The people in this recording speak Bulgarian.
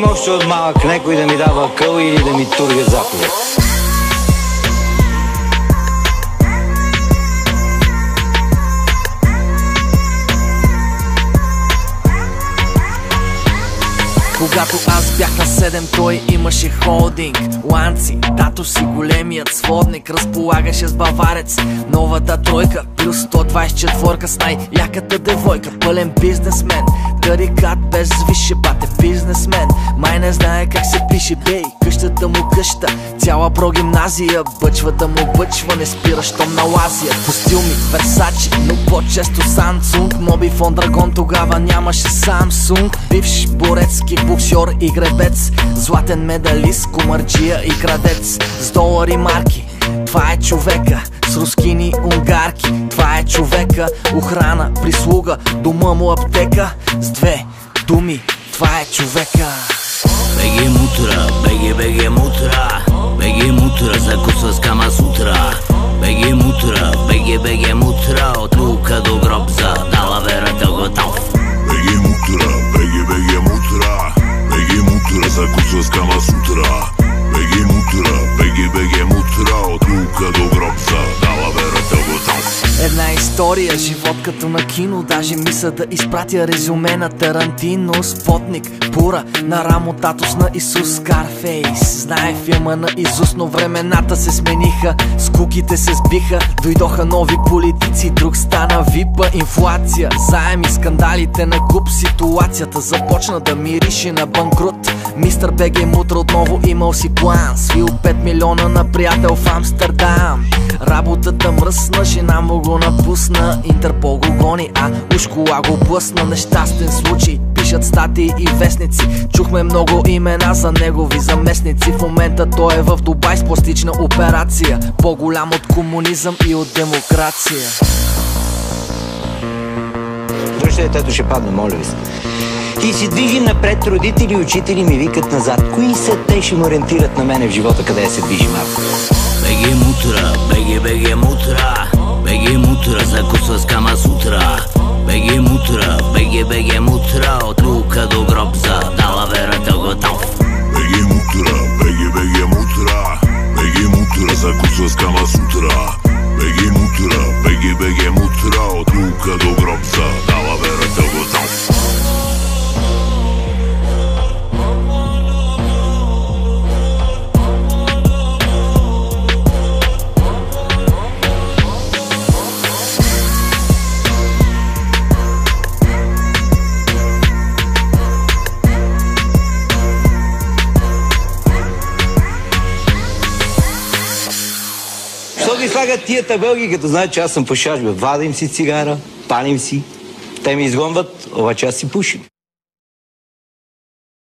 им още от малък някой да ми дава къл или да ми турга заповед. Когато аз бях на 7, той имаше холдинг, ланци, тато си големият сводник. Разполагаше с баварец, новата тройка, плюс 124 с най-яката девойка. Пълен бизнесмен, тарикат без висше, бате бизнесмен. Май не знае как се пише, бей, къщата му къща, цяла прогимназия. Бъчвата му бъчва, не спира, щом налазия. Костюми, Версачи, но по-често Samsung. Мобифон Драгон, тогава нямаше Samsung. Бивш борецки боксьор и гребец, златен медалист, комарджия и крадец. С долари марки, това е човека. С рускини унгарки, това е човека. Охрана, прислуга, дома му аптека. С две думи, това е човека. Беги мутра, беги мутра, беги мутра, закусва с Кама Сутра. Беги мутра, беги мутра, от Лука до гроб за далаверата готов. Беги мутра, беги мутра, беги мутра, закусва с Кама Сутра. Беги мутра, беги мутра, от Лука до гроб за далаверата готов. Една история, живот като на кино. Даже мисля да изпратя резюме на Тарантино. Спотник, Пура, на рамо татус на Исус. Скарфейс, знае филма на Изус, но времената се смениха. Скуките се сбиха, дойдоха нови политици, друг стана випа. Инфлация, заеми, скандалите на куп. Ситуацията започна да мирише на банкрут. Мистер Беги Мутра отново имал си план. Свил 5 милиона на приятел в Амстердам. Работата мръсна, жена му го напусна. Интерпол го гони, а уж кола го блъсна. Нещастен случай, пишат статии и вестници. Чухме много имена за негови заместници. В момента той е в Дубай с пластична операция. По-голям от комунизъм и от демокрация. Връщай, детето ще падне, моля ви се. И си движим напред, родители и учители ми викат назад. Кои са те, ще ме ориентират на мене в живота, къде се движи малко. Беги мутра, беги мутра, беги мутра, закусва с Кама Сутра. Беги мутра, беги мутра, от Лука до гроб за далаверата готов. Беги мутра, беги мутра, беги мутра, закусва с Кама Сутра. Беги мутра, беги мутра, от Лука до гроб за далаверата готов. Що ги слагат тия табелги, като знаят, че аз съм пушач, бе? Вадим си цигара, палим си. Те ми изгонват, обаче аз си пушим.